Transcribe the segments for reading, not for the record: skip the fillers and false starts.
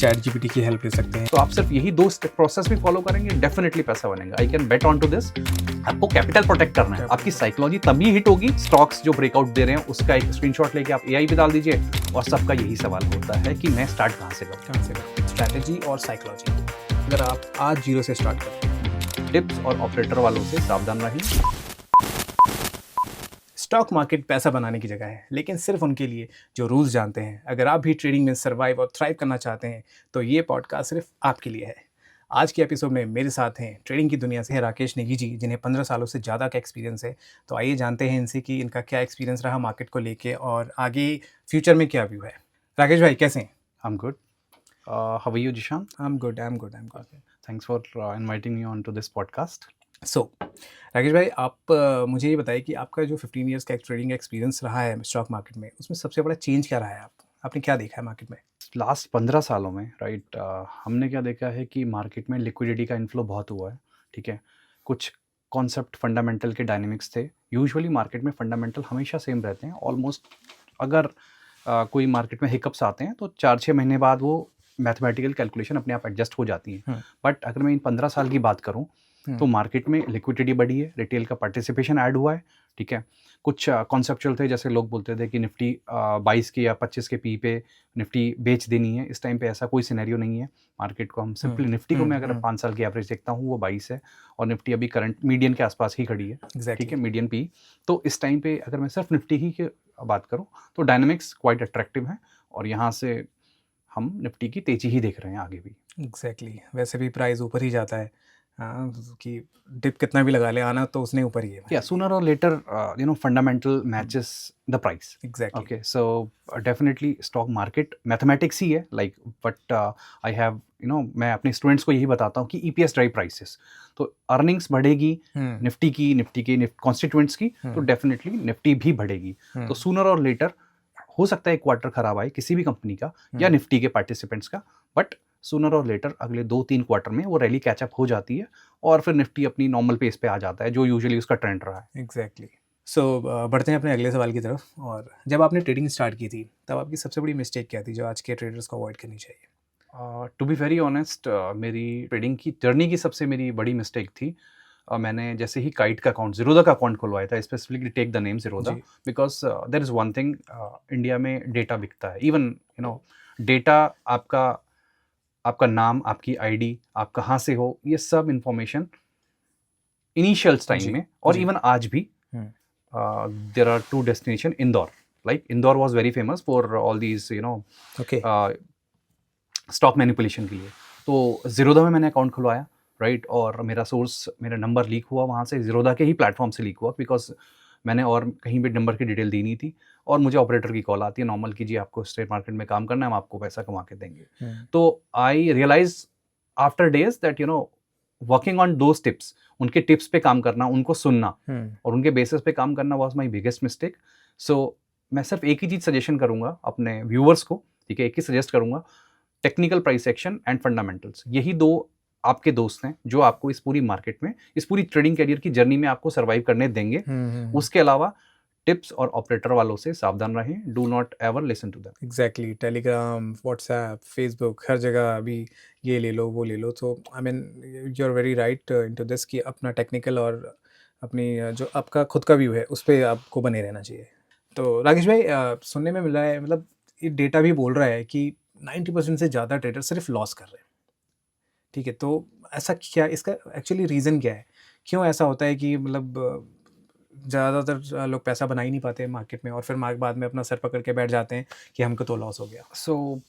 Chat GPT की help ले सकते हैं। तो आप सिर्फ यही दो प्रोसेस भी फॉलो करेंगे, डेफिनेटली पैसा बनेगा। I can bet on to this. आपको कैपिटल प्रोटेक्ट करना है, आपकी साइकोलॉजी तभी हिट होगी। स्टॉक्स जो ब्रेकआउट दे रहे हैं उसका एक स्क्रीनशॉट लेके आप एआई पे डाल दीजिए, और सबका यही सवाल होता है कि मैं स्टार्ट कहाँ से करूँ। स्ट्रैटेजी और साइकोलॉजी, अगर आप आज जीरो से स्टार्ट करें। टिप्स और ऑपरेटर वालों से सावधान रहें। स्टॉक मार्केट पैसा बनाने की जगह है, लेकिन सिर्फ उनके लिए जो रूल्स जानते हैं। अगर आप भी ट्रेडिंग में सर्वाइव और थ्राइव करना चाहते हैं तो ये पॉडकास्ट सिर्फ आपके लिए है। आज के एपिसोड में मेरे साथ हैं ट्रेडिंग की दुनिया से राकेश नेगी जी, जिन्हें 15 सालों से ज़्यादा का एक्सपीरियंस है। तो आइए जानते हैं इनसे कि इनका क्या एक्सपीरियंस रहा मार्केट को लेके और आगे फ्यूचर में क्या व्यू है। राकेश भाई कैसे हैं? I am good. How are you Zeeshan? I am good. Thanks for inviting me on to this podcast. So Rakesh भाई, आप मुझे ये बताइए कि आपका जो 15 इयर्स का ट्रेडिंग एक्सपीरियंस रहा है स्टॉक मार्केट में, उसमें सबसे बड़ा चेंज क्या रहा है? आपने क्या देखा है मार्केट में लास्ट 15 सालों में? राइट, हमने क्या देखा है कि मार्केट में लिक्विडिटी का इन्फ्लो बहुत हुआ है। ठीक है, कुछ कॉन्सेप्ट फंडामेंटल के डायनेमिक्स थे। यूजुअली मार्केट में फंडामेंटल हमेशा सेम रहते हैं ऑलमोस्ट। अगर कोई मार्केट में हिकअप्स आते हैं तो 4-6 महीने बाद वो मैथमेटिकल कैलकुलेशन अपने आप एडजस्ट हो जाती है। बट अगर मैं इन 15 साल की बात करूं तो मार्केट में लिक्विडिटी बढ़ी है, रिटेल का पार्टिसिपेशन ऐड हुआ है। ठीक है, कुछ कॉन्सेप्चुअल थे, जैसे लोग बोलते थे कि निफ्टी 22 के या 25 के पी पे निफ्टी बेच देनी है। इस टाइम पे ऐसा कोई सिनेरियो नहीं है मार्केट को। हम सिंपली निफ्टी को मैं अगर 5 साल की एवरेज देखता हूँ वो 22 है, और निफ्टी अभी करंट मीडियन के आसपास ही खड़ी है। ठीक है, मीडियन पी। तो इस टाइम पे अगर मैं सिर्फ निफ्टी ही की बात करूँ तो डायनेमिक्स क्वाइट अट्रैक्टिव है, और यहाँ से हम निफ्टी की तेजी ही देख रहे हैं आगे भी। एग्जैक्टली वैसे भी प्राइस ऊपर ही जाता है। कि डिप कितना भी लगा ले, आना तो उसने ऊपर ही है। Yeah, sooner or later, fundamental matches the price. Exactly. Okay, so definitely stock market mathematics ही है, like but I have मैं अपने स्टूडेंट्स को यही बताता हूँ कि EPS ड्राइव प्राइसेस। तो अर्निंग्स बढ़ेगी निफ्टी की कॉन्स्टिट्यूएंट्स की, तो डेफिनेटली निफ्टी भी बढ़ेगी। तो सूनर और लेटर हो सकता है एक क्वार्टर खराब आए किसी भी कंपनी का या निफ्टी के पार्टिसिपेंट्स का, बट सूनर और लेटर अगले 2-3 क्वार्टर में वो रैली कैचअप हो जाती है, और फिर निफ्टी अपनी नॉर्मल पेस पे आ जाता है जो यूजुअली उसका ट्रेंड रहा है। एग्जैक्टली। सो बढ़ते हैं अपने अगले सवाल की तरफ। और जब आपने ट्रेडिंग स्टार्ट की थी तब आपकी सबसे बड़ी मिस्टेक क्या थी जो आज के ट्रेडर्स को अवॉइड करनी चाहिए? टू बी वेरी ऑनेस्ट, मेरी ट्रेडिंग की जर्नी की सबसे मेरी बड़ी मिस्टेक थी, मैंने जैसे ही काइट का अकाउंट, ज़ीरोधा का अकाउंट खुलवाया था, specifically take the name Zerodha, because there is one thing, India में डेटा बिकता है। इवन डेटा, आपका नाम, आपकी आईडी, आप कहाँ से हो, ये सब इंफॉर्मेशन इनिशियल टाइम में और इवन आज भी there are 2 destination. Indore, like Indore was very famous for all these stock manipulation के लिए। तो ज़ीरोधा में मैंने अकाउंट खुलवाया, राइट, और मेरा सोर्स, मेरा नंबर लीक हुआ वहाँ से, ज़ीरोधा के ही प्लेटफॉर्म से लीक हुआ, बिकॉज मैंने और कहीं भी नंबर की डिटेल दी नहीं थी। और मुझे ऑपरेटर की कॉल आती है नॉर्मल की, जी आपको स्ट्रेट मार्केट में काम करना है, हम आपको पैसा कमा के देंगे। तो I realize after days that working on those tips, उनके टिप्स पे काम करना, उनको सुनना और उनके बेसिस पे काम करना वाज माय बिगेस्ट मिस्टेक। सो मैं सिर्फ एक ही चीज़ सजेशन करूँगा अपने व्यूअर्स को, ठीक है, एक ही सजेस्ट करूँगा, technical price action and fundamentals. यही 2 आपके दोस्त हैं जो आपको इस पूरी मार्केट में, इस पूरी ट्रेडिंग करियर की जर्नी में आपको सर्वाइव करने देंगे। उसके अलावा टिप्स और ऑपरेटर वालों से सावधान रहें। Do not ever listen to them. Exactly. Telegram, WhatsApp, Facebook, हर जगह अभी ये ले लो वो ले लो। तो I mean you are very right into this कि अपना टेक्निकल और अपनी जो आपका खुद का व्यू है उस पर आपको बने रहना चाहिए। तो राकेश भाई, सुनने में मिल रहा है, मतलब ये डेटा भी बोल रहा है कि 90% से ज़्यादा ट्रेडर सिर्फ लॉस कर रहे हैं। ठीक है, तो ऐसा क्या, इसका एक्चुअली रीज़न क्या है? क्यों ऐसा होता है कि मतलब ज़्यादातर लोग पैसा बना ही नहीं पाते मार्केट में और फिर बाद में अपना सर पकड़ के बैठ जाते हैं कि हमको तो लॉस हो गया? So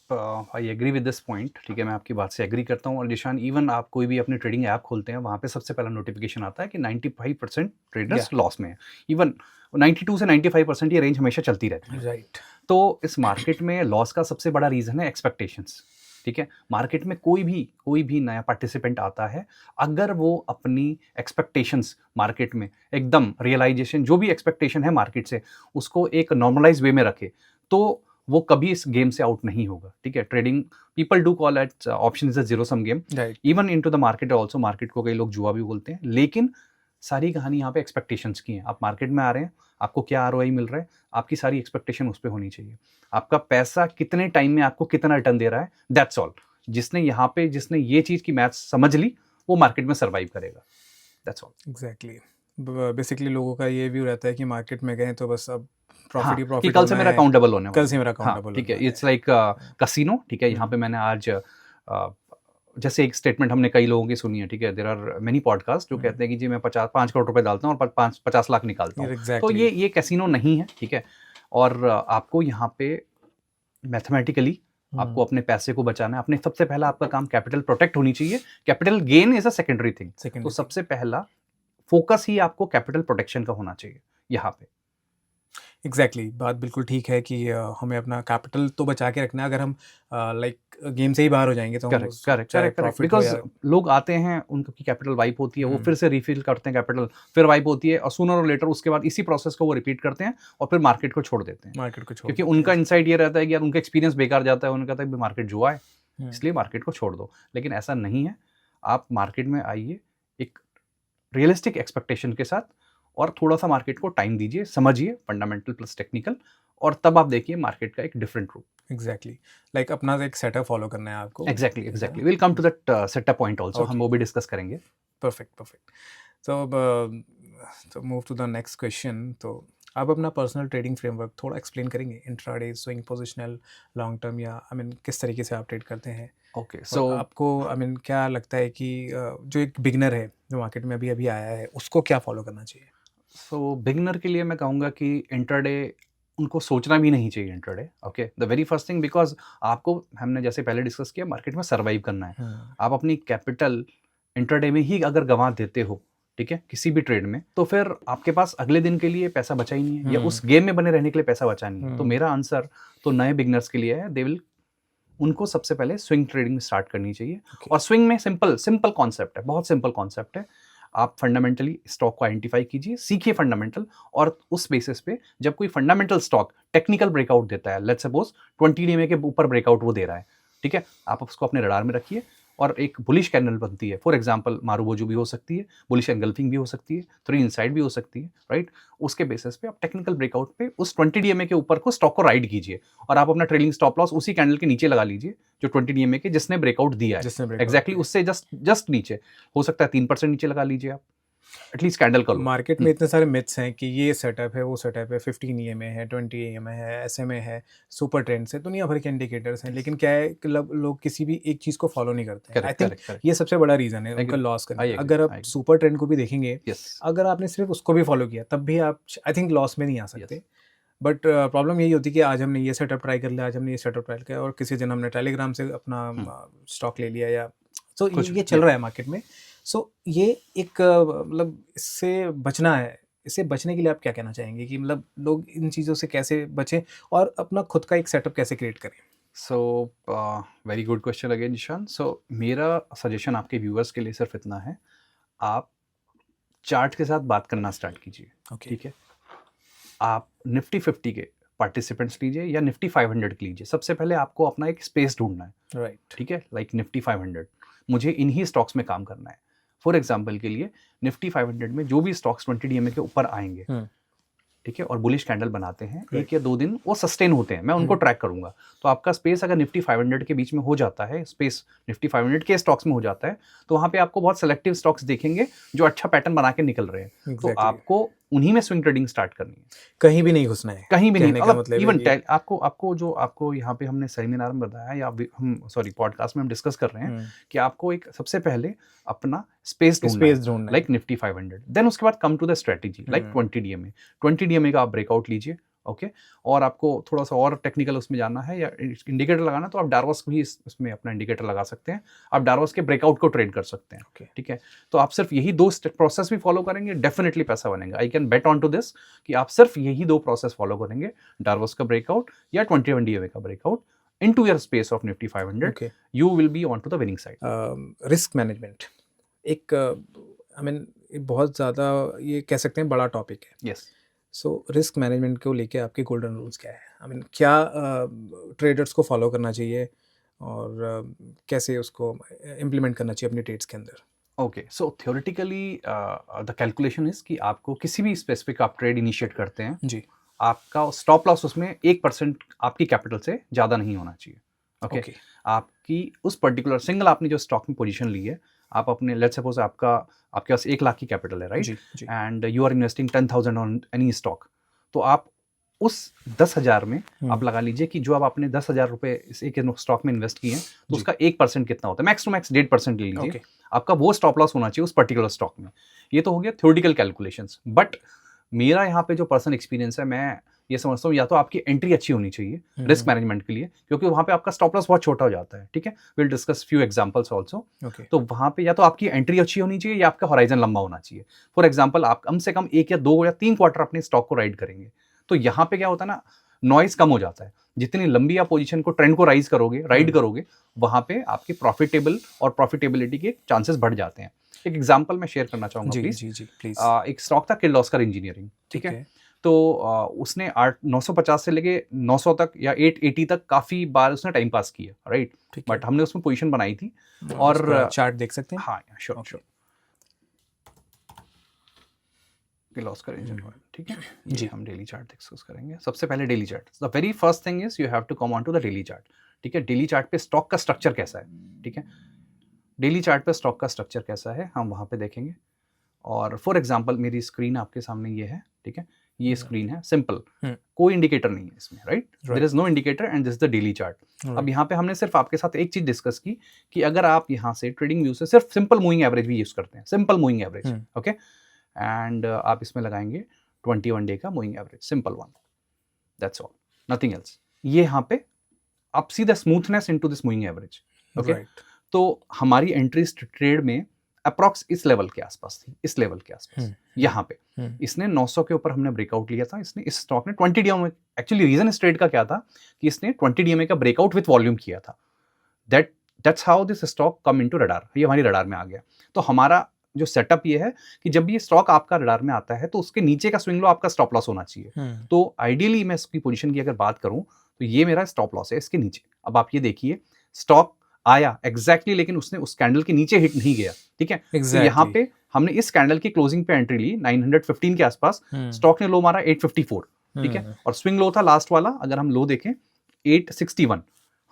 I agree with this point. ठीक है, मैं आपकी बात से एग्री करता हूँ। और निशान, इवन आप कोई भी अपनी ट्रेडिंग ऐप खोलते हैं, वहाँ पे सबसे पहला नोटिफिकेशन आता है कि 95% ट्रेडर्स लॉस में है। इवन 92 से 95% ये रेंज हमेशा चलती रहती है। राइट। तो इस मार्केट में लॉस का सबसे बड़ा रीज़न है एक्सपेक्टेशंस। ठीक है, मार्केट में कोई भी नया पार्टिसिपेंट आता है, अगर वो अपनी एक्सपेक्टेशंस मार्केट में एकदम रियलाइजेशन, जो भी एक्सपेक्टेशन है मार्केट से, उसको एक नॉर्मलाइज वे में रखे, तो वो कभी इस गेम से आउट नहीं होगा। ठीक है, trading, people do call at option is a zero sum game, even into the market also. Market को कई लोग जुआ भी बोलते हैं, लेकिन सारी कहानी यहाँ पे एक्सपेक्टेशंस की है। आप मार्केट में आ रहे हैं, आपको क्या आरओआई मिल रहा है, आपकी सारी एक्सपेक्टेशन उस पर होनी चाहिए। आपका पैसा कितने टाइम में आपको कितना रिटर्न दे रहा है, दैट्स ऑल। जिसने यहाँ पे जिसने ये चीज़ की मैथ्स समझ ली वो मार्केट में सर्वाइव करेगा, दैट्स ऑल। एग्जैक्टली। बेसिकली लोगों का ये व्यू रहता है कि मार्केट में गए तो बस अब प्रॉफिट ही हाँ, कि प्रॉफिट कल से होना मेरा है, अकाउंटेबल होने कल वाला से है। मेरा हाँ, अकाउंटेबल ठीक होने है, वाला इट्स लाइक कसिनो, ठीक है, यहाँ पे हम्म, मैंने आज जैसे एक स्टेटमेंट हमने कई लोगों की सुनी है, ठीक है, देयर आर मेनी पॉडकास्ट जो कहते हैं कि जी मैं 5 करोड़ रुपए डालता हूँ और 50 लाख निकालता हूँ। तो एग्जैक्टली। ये कैसीनो नहीं है, ठीक है। और आपको यहाँ पे मैथमेटिकली आपको अपने पैसे को बचाना है। अपने सबसे पहला आपका काम कैपिटल प्रोटेक्ट होनी चाहिए, capital gain is a secondary thing. तो सेकेंडरी थिंग। सबसे पहला फोकस ही आपको कैपिटल प्रोटेक्शन का होना चाहिए यहाँ पे। एग्जैक्टली, बात बिल्कुल ठीक है कि हमें अपना कैपिटल तो बचा के रखना है। अगर हम लाइक गेम से ही बाहर हो जाएंगे तो हम करेक्ट, उस करेक्ट, चाहे करेक्ट, करेक्ट, प्रॉफिट हो बिकॉज या लोग आते हैं, उनकी कैपिटल वाइप होती है, वो हम्म, फिर से रिफिल करते हैं कैपिटल, फिर वाइप होती है, और सूनर और लेटर उसके बाद इसी प्रोसेस को वो रिपीट करते हैं और फिर मार्केट को छोड़ देते हैं। मार्केट को छोड़ क्योंकि देते हैं। उनका इंसाइट ये रहता है कि यार उनका एक्सपीरियंस बेकार जाता है, उन्होंने कहता है मार्केट जुआ है, हम्म, इसलिए मार्केट को छोड़ दो। लेकिन ऐसा नहीं है, आप मार्केट में आइए एक रियलिस्टिक एक्सपेक्टेशन के साथ और थोड़ा सा मार्केट को टाइम दीजिए, समझिए फंडामेंटल प्लस टेक्निकल, और तब आप देखिए मार्केट का एक डिफरेंट रूप। एग्जैक्टली, लाइक अपना एक सेटअप फॉलो करना है आपको। Exactly, exactly, will come to that setup point also, हम ओके, वो भी डिस्कस करेंगे। Perfect perfect. तो तो move to the next question. तो आप अपना पर्सनल ट्रेडिंग फ्रेमवर्क थोड़ा एक्सप्लेन करेंगे, intraday, swing positional, long term, या आई मीन किस तरीके से आप ट्रेड करते हैं? ओके, और सो आपको आई मीन क्या लगता है कि जो एक बिगनर है जो मार्केट में अभी अभी आया है उसको क्या फॉलो करना चाहिए? बिगिनर के लिए मैं कहूँगा कि इंट्राडे उनको सोचना भी नहीं चाहिए intraday. Okay, the very first thing, because आपको, हमने जैसे पहले डिस्कस किया, मार्केट में सर्वाइव करना है। आप अपनी कैपिटल इंट्राडे में ही अगर गंवा देते हो, ठीक है, किसी भी ट्रेड में, तो फिर आपके पास अगले दिन के लिए पैसा बचा ही नहीं है, या उस गेम में बने रहने के लिए पैसा बचा नहीं है। तो मेरा आंसर तो नए बिगनर्स के लिए है, दे विल, उनको सबसे पहले स्विंग ट्रेडिंग स्टार्ट करनी चाहिए। Okay. और स्विंग में सिंपल सिंपल कॉन्सेप्ट है, बहुत सिंपल कॉन्सेप्ट है। आप फंडामेंटली स्टॉक को आइडेंटिफाई कीजिए, सीखिए फंडामेंटल, और उस बेसिस पे जब कोई फंडामेंटल स्टॉक टेक्निकल ब्रेकआउट देता है, लेट्स सपोज 20 डीएमए के ऊपर ब्रेकआउट वो दे रहा है, ठीक है, आप उसको अपने रडार में रखिए, और एक बुलिश कैंडल बनती है, फॉर एग्जांपल मारूबोजू भी हो सकती है, बुलिश एंगल्फिंग भी हो सकती है, 3 इनसाइड भी हो सकती है, राइट। उसके बेसिस पे आप टेक्निकल ब्रेकआउट पे उस 20 डीएमए के ऊपर को स्टॉक को राइड कीजिए, और आप अपना ट्रेलिंग स्टॉप लॉस उसी कैंडल के नीचे लगा लीजिए जो 20 डीएमए के जिसने ब्रेकआउट दिया है, जिसने breakout एग्जैक्टली किया। उससे जस्ट नीचे, हो सकता है 3% नीचे लगा लीजिए आप, एटलीस्ट कैंडल का लो। मार्केट में इतने सारे मिथ्स हैं कि ये सेटअप है, वो सेटअप है, 15 ईएमए है, 20 ईएमए है, एसएमए है, सुपर ट्रेंड्स है, दुनिया भर के इंडिकेटर्स हैं, लेकिन क्या है कि लोग किसी भी एक चीज़ को फॉलो नहीं करते हैं। आई करेक्ट, थिंक करेक्ट, करेक्ट, ये सबसे बड़ा रीज़न है उनका agree, लॉस करने I का। agree, अगर आप I agree. सुपर ट्रेंड को भी देखेंगे, Yes, अगर आपने सिर्फ उसको भी फॉलो किया तब भी आप आई थिंक लॉस में नहीं आ yes, सकते। बट प्रॉब्लम यही होती है कि आज हमने ये सेटअप ट्राई कर लिया, आज हमने ये सेटअप ट्राई किया, और किसी दिन हमने टेलीग्राम से अपना स्टॉक ले लिया, या सो कुछ ये भी, चल yeah. रहा है मार्केट में। सो ये एक मतलब इससे बचना है। इससे बचने के लिए आप क्या कहना चाहेंगे कि मतलब लोग इन चीज़ों से कैसे बचें और अपना खुद का एक सेटअप कैसे क्रिएट करें? So very good question again निशान। सो मेरा सजेशन आपके व्यूअर्स के लिए सिर्फ इतना है, आप चार्ट के साथ बात करना स्टार्ट कीजिए, ओके। ठीक है। आप निफ्टी 50 के पार्टिसिपेंट्स लीजिए या निफ्टी 500 के लीजिए। सबसे पहले आपको अपना एक स्पेस ढूंढना है, राइट। ठीक है, लाइक निफ्टी 500, मुझे इन्हीं स्टॉक्स में काम करना है। फॉर एग्जाम्पल के लिए निफ्टी 500 में जो भी स्टॉक्स 20 डीएमए के ऊपर आएंगे, ठीक है, और बुलिश कैंडल बनाते हैं, Right. 1 या 2 दिन वो सस्टेन होते हैं, मैं उनको ट्रैक करूंगा। तो आपका स्पेस अगर निफ्टी 500 के बीच में हो जाता है, स्पेस निफ्टी 500 के स्टॉक्स में हो जाता है, तो वहां पे आपको बहुत सेलेक्टिव स्टॉक्स देखेंगे जो अच्छा पैटर्न बना के निकल रहे हैं। तो Exactly. आपको उन्हीं में स्विंग ट्रेडिंग स्टार्ट करनी है, कहीं भी नहीं घुसना है, कहीं भी नहीं। कहने का मतलब मतलब है इवन कि आपको यहाँ पे हमने सेमिनार में बताया, या हम पॉडकास्ट में हम डिस्कस कर रहे हैं कि आपको एक सबसे पहले अपना स्पेस ढूंढना है, लाइक निफ्टी 500, देन उसके बाद come to the strategy like 20 DMA का आप ब्रेकआउट लीजिए, ओके। और आपको थोड़ा सा और टेक्निकल उसमें जानना है या इंडिकेटर लगाना, तो आप डार्वस भी इसमें अपना इंडिकेटर लगा सकते हैं, आप डार्वस के ब्रेकआउट को ट्रेड कर सकते हैं, Okay. ठीक है। तो आप सिर्फ यही 2 प्रोसेस भी फॉलो करेंगे, डेफिनेटली पैसा बनेगा। I can bet on to this कि आप सिर्फ यही 2 प्रोसेस फॉलो करेंगे, डार्वस का ब्रेकआउट या 21 डीएमए का breakout into your space of Nifty 500, Okay. You will be on to the winning side. Risk management एक आई मीन बहुत ज़्यादा ये कह सकते हैं बड़ा टॉपिक है। यस, सो रिस्क मैनेजमेंट को लेके आपके गोल्डन रूल्स क्या है? आई मीन क्या ट्रेडर्स को फॉलो करना चाहिए और कैसे उसको इम्प्लीमेंट करना चाहिए अपने ट्रेड्स के अंदर? Okay. So theoretically the calculation is कि आपको किसी भी स्पेसिफिक आप ट्रेड इनिशिएट करते हैं, जी। आपका स्टॉप लॉस उसमें 1% आपकी कैपिटल से ज़्यादा नहीं होना चाहिए, ओके ओके। आपकी उस पर्टिकुलर सिंगल आपने जो स्टॉक में पोजीशन ली है, आप अपने लेट्स सपोज आपके पास 1 लाख की कैपिटल है, राइट? जी, जी। And you are investing 10,000 on any stock, तो आप उस 10,000 में आप लगा लीजिए कि जो आप आपने 10,000 रुपए इस एक स्टॉक में इन्वेस्ट किए हैं, तो जी। उसका 1% कितना होता है? मैक्स टू मैक्स 1.5% ले लीजिए। ओके। आपका वो स्टॉप लॉस होना चाहिए उस पर्टिकुलर स्टॉक में। ये तो हो गया थ्योरेटिकल कैलकुलेशंस, बट मेरा यहाँ पे जो पर्सनल एक्सपीरियंस है, मैं ये समझता हूँ या तो आपकी एंट्री अच्छी होनी चाहिए रिस्क मैनेजमेंट के लिए, क्योंकि वहाँ पे आपका स्टॉप लॉस बहुत छोटा हो जाता है, ठीक है? Will discuss few examples also. Okay. तो वहाँ पे या तो आपकी एंट्री अच्छी होनी चाहिए या आपका होराइजन लंबा होना चाहिए। फॉर एग्जांपल आप कम से कम 1 या 2 या 3 क्वार्टर अपने स्टॉक को राइड करेंगे, तो यहाँ पे क्या होता है ना, नॉइज कम हो जाता है। जितनी लंबी आप पोजीशन को ट्रेंड को राइड करोगे, वहाँ पे आपके प्रॉफिटेबल और प्रॉफिटेबिलिटी के चांसेस बढ़ जाते हैं। एक एग्जांपल मैं शेयर करना चाहूंगा जी, प्लीज। जी, जी, प्लीज। एक स्टॉक था किर्लोस्कर इंजीनियरिंग, ठीक है? तो उसने 950 से लेके 900 तक या 880 तक काफी बार उसने टाइम पास किया, राइट? ठीक है। बट हमने उसमें पोजीशन बनाई थी और और चार्ट देख सकते हैं? हाँ, sure okay. Sure, Kirloskar engineering, ठीक है? जी। ये हम डेली चार्ट डिस्कस करेंगे। सबसे पहले daily chart, the very first thing is you have to come on to the daily chart, ठीक है? डेली चार्ट पे स्टॉक का स्ट्रक्चर कैसा है, ठीक है? डेली चार्ट पे स्टॉक का स्ट्रक्चर कैसा है हम वहाँ पे देखेंगे। और फॉर एग्जांपल मेरी स्क्रीन आपके सामने ये है, ठीक है? ये स्क्रीन है, सिंपल, कोई इंडिकेटर नहीं है इसमें, right? There is no indicator and this is the daily chart. अब यहाँ पे हमने सिर्फ आपके साथ एक चीज डिस्कस की कि अगर आप यहाँ से ट्रेडिंग व्यू से सिर्फ सिंपल मूविंग एवरेज भी यूज करते हैं, simple moving average, okay? And आप इसमें लगाएंगे 21 डे का moving average, simple one, that's all, nothing else. ये यहाँ पे आप see the smoothness into this moving average, okay? तो हमारी एंट्री ट्रेड में अप्रॉक्स इस लेवल के आसपास थी, इस लेवल के आसपास, यहाँ पे इसने 900 के ऊपर हमने ब्रेकआउट लिया था। इसने इस स्टॉक ने 20 डीएमए, एक्चुअली रीजन इस ट्रेड का क्या था कि इसने 20 डीएमए का ब्रेकआउट विथ वॉल्यूम किया था। That's how this stock come into radar, ये हमारी रडार में आ गया। तो हमारा जो सेटअप ये है कि जब ये स्टॉक आपका रडार में आता है तो उसके नीचे का स्विंग लो आपका स्टॉप लॉस होना चाहिए। तो आइडियली मैं इसकी पोजीशन की अगर बात करूं तो ये मेरा स्टॉप लॉस है इसके नीचे। अब आप ये देखिए, स्टॉक आया एग्जैक्टली लेकिन उसने उस कैंडल के नीचे हिट नहीं गया, ठीक है? तो यहाँ पे हमने इस कैंडल की क्लोजिंग पे एंट्री ली 915 के आसपास, स्टॉक ने लो मारा 854, ठीक है? और स्विंग लो था लास्ट वाला, अगर हम लो देखें 861,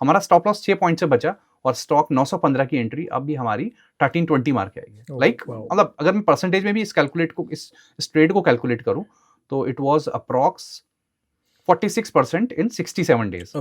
हमारा स्टॉप लॉस 6 पॉइंट से बचा और स्टॉक 915 की एंट्री अब भी हमारी 1320 मार के आई है। लाइक मतलब अगर मैं परसेंटेज में भी इस ट्रेड को कैलकुलेट करूं तो it was approx 46% in 67 days.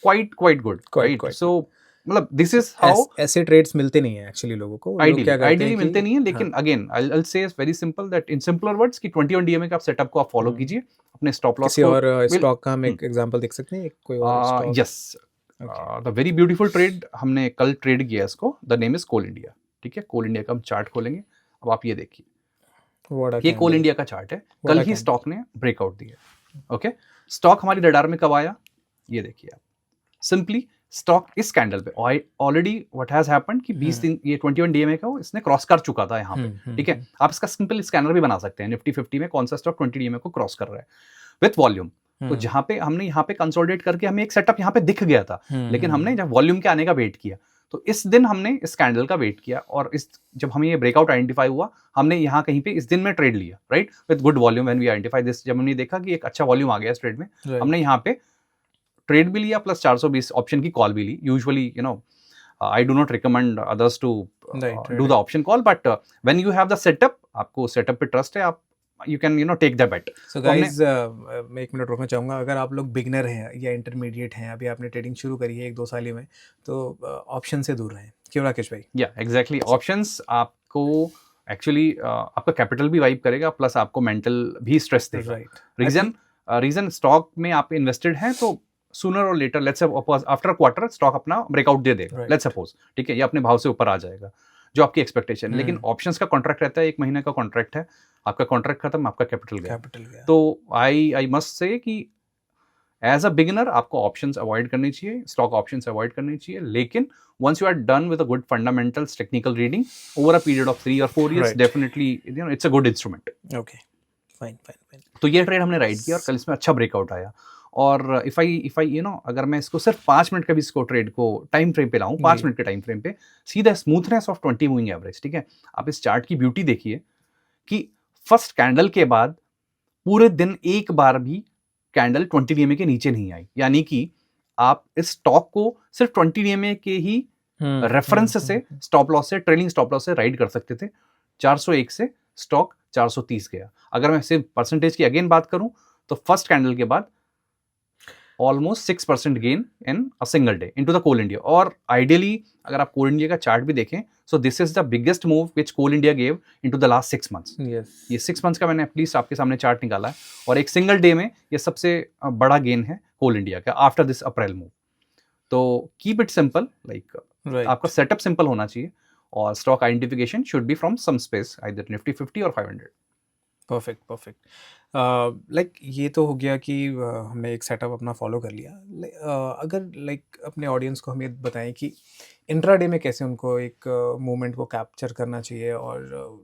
Quite good, right? So मतलब दिस इज हाउ ऐसे ट्रेड्स मिलते नहीं है एक्चुअली लोगों को, आइडियली मिलते नहीं है, लेकिन again I will say very simple that in simpler words कि 21 डीएमए का सेटअप को आप फॉलो कीजिए, अपने स्टॉप लॉस को। और स्टॉक का हम एक एग्जांपल देख सकते हैं, कोई और stock? Yes, the very beautiful trade हमने कल ट्रेड किया इसको, the name is coal India, ठीक है? कोल इंडिया का हम चार्ट खोलेंगे। अब आप ये देखिए, ये कोल इंडिया का चार्ट है, कल ही स्टॉक ने ब्रेकआउट दिया, ओके? स्टॉक हमारी रडार में कब आया, ये देखिए आप, सिंपली स्टॉक इस कैंडल पे ऑलरेडी व्हाट हैज हैपेंड कि 20 दिन ये 21 डीएमए का इसने क्रॉस कर चुका था यहाँ पे, ठीक है? आप इसका सिंपल स्कैनर भी बना सकते हैं, निफ्टी 50 में कौन सा स्टॉक 20 डीएमए को क्रॉस कर रहा है विथ वॉल्यूम। तो जहाँ पे हमने यहाँ पे कंसोलिडेट करके हमें एक सेटअप यहाँ पे दिख गया था, लेकिन हमने जब वॉल्यूम के आने का वेट किया तो इस दिन हमने इस कैंडल का वेट किया और इस जब हमें ये ब्रेकआउट आइडेंटिफाई हुआ, हमने यहाँ कहीं पे इस दिन में ट्रेड लिया, right? With good volume when we identify this, जब हमने देखा कि एक अच्छा वॉल्यूम आ गया इस ट्रेड में, हमने यहाँ पे ट्रेड भी लिया प्लस 420 ऑप्शन की कॉल भी ली। Usually you know I do not recommend others to do the option call, but when you have the setup, आपको सेटअप पे ट्रस्ट है, आप you can take the bet. So guys, मैं 1 minute रोकना चाहूँगा। अगर आप लोग बिगनर हैं या इंटरमीडिएट हैं, अभी आपने ट्रेडिंग शुरू करी है 1-2 साल ही में, तो ऑप्शन से दूर रहें, क्यों राकेश भाई? या एग्जैक्टली, ऑप्शंस आपको एक्चुअली आपका कैपिटल भी वाइप करेगा प्लस आपको मेंटल भी स्ट्रेस देगा। रीजन स्टॉक में आप इन्वेस्टेड हैं तो सूनर और later, let's suppose after quarter stock अपना ब्रेकआउट दे देगा, लेट्स सपोज, ठीक है? ये अपने भाव से ऊपर आ जाएगा जो आपकी एक्सपेक्टेशन है। लेकिन ऑप्शंस का कॉन्ट्रैक्ट रहता है, 1 महीने का कॉन्ट्रैक्ट है, आपका कॉन्ट्रैक्ट खत्म, आपका कैपिटल गया। तो आई मस्ट से कि एज अ बिगिनर आपको ऑप्शंस अवॉइड करनी चाहिए, स्टॉक ऑप्शंस अवॉइड करनी चाहिए, लेकिन once you are done with a good fundamentals technical reading over a period of 3 or 4 years, definitely it's a good instrument. Okay, fine. तो ये trade हमने ride किया और कल इसमें अच्छा ब्रेकआउट आया। और इफ आई अगर मैं इसको सिर्फ 5 मिनट का भी इसको ट्रेड को टाइम फ्रेम पे लाऊं, 5 मिनट के टाइम फ्रेम पे, see the smoothness of 20 moving average, ठीक है? आप इस चार्ट की ब्यूटी देखिए कि फर्स्ट कैंडल के बाद पूरे दिन एक बार भी कैंडल 20 डीएमए के नीचे नहीं आई, यानी कि आप इस स्टॉक को सिर्फ 20 DMA के ही रेफरेंस से स्टॉप लॉस से ट्रेलिंग स्टॉप लॉस से राइड कर सकते थे। 401 से स्टॉक 430 गया। अगर मैं सिर्फ परसेंटेज की अगेन बात करूं तो फर्स्ट कैंडल के बाद almost 6% gain in a single day into the coal India. और आइडियली अगर आप कोल इंडिया का चार्ट भी देखें, so this is the biggest move which coal India gave into the last 6 months. ये 6 मंथ्स का मैंने एटलीस्ट आपके सामने चार्ट निकाला है, और एक सिंगल डे में ये सबसे बड़ा गेन है कोल इंडिया का आफ्टर दिस अप्रैल मूव। तो कीप इट सिंपल, लाइक आपका सेटअप सिंपल होना चाहिए, और stock identification should be from some space, either Nifty 50 और 500। Perfect, perfect. लाइक ये तो हो गया कि हमने एक सेटअप अपना फॉलो कर लिया। अगर लाइक अपने ऑडियंस को हम ये बताएं कि इंट्राडे में कैसे उनको एक मूवमेंट को कैप्चर करना चाहिए, और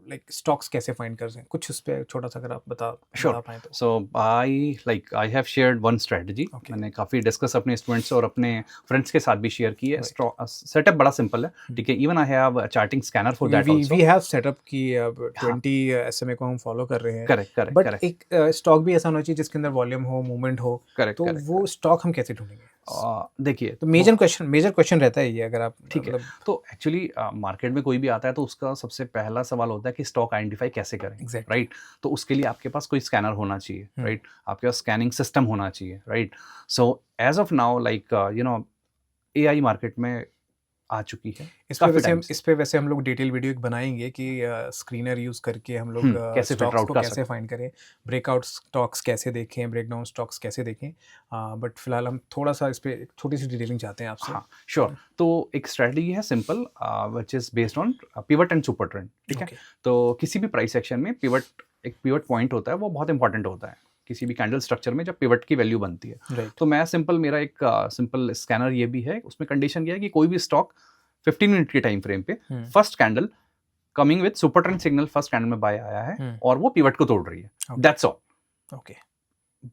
लाइक स्टॉक्स कैसे फाइंड कर सकें, कुछ उस पर छोटा सा अगर आप बता पाएँ तो। So I have shared one strategy. मैंने काफ़ी डिस्कस अपने स्टूडेंट्स और अपने फ्रेंड्स के साथ भी शेयर की है। सेटअप बड़ा सिंपल है, ठीक है। Even I have charting scanner for that also. We have setup की 20 SMA को हम फॉलो कर रहे हैं। करेक्ट। बट एक स्टॉक भी ऐसा होना चाहिए जिसके अंदर वॉल्यूम हो, मूवमेंट हो। तो वो स्टॉक हम कैसे ढूंढेंगे? देखिए, तो मेजर क्वेश्चन रहता है ये, अगर आप ठीक है। तो एक्चुअली मार्केट में कोई भी आता है तो उसका सबसे पहला सवाल होता है कि स्टॉक आइडेंटिफाई कैसे करें, राइट। तो उसके लिए आपके पास कोई स्कैनर होना चाहिए, राइट। आपके पास स्कैनिंग सिस्टम होना चाहिए, right. So as of now, like AI market में आ चुकी है। इस पे वैसे हम लोग डिटेल वीडियो एक बनाएंगे कि स्क्रीनर यूज करके हम लोग कैसे स्टॉक्स को कैसे फाइंड करें, ब्रेकआउट स्टॉक्स कैसे देखें, ब्रेकडाउन स्टॉक्स कैसे देखें। बट फिलहाल हम थोड़ा सा इस पे एक छोटी सी डिटेलिंग चाहते हैं आपसे। हाँ, श्योर। तो एक स्ट्रेटजी है simple, which is based on pivot and super trend, ठीक है। तो किसी भी प्राइस एक्शन में एक पिवट पॉइंट होता है, वो बहुत इंपॉर्टेंट होता है किसी भी कैंडल स्ट्रक्चर में, जब पिवट की वैल्यू बनती है। तो मेरा एक सिंपल स्कैनर ये भी है, उसमें कंडीशन ये है कि कोई भी स्टॉक 15 मिनट के टाइम फ्रेम पे first candle coming with super trend signal, first candle में बाय आया है और वो पिवट को तोड़ रही है। That's all. ओके,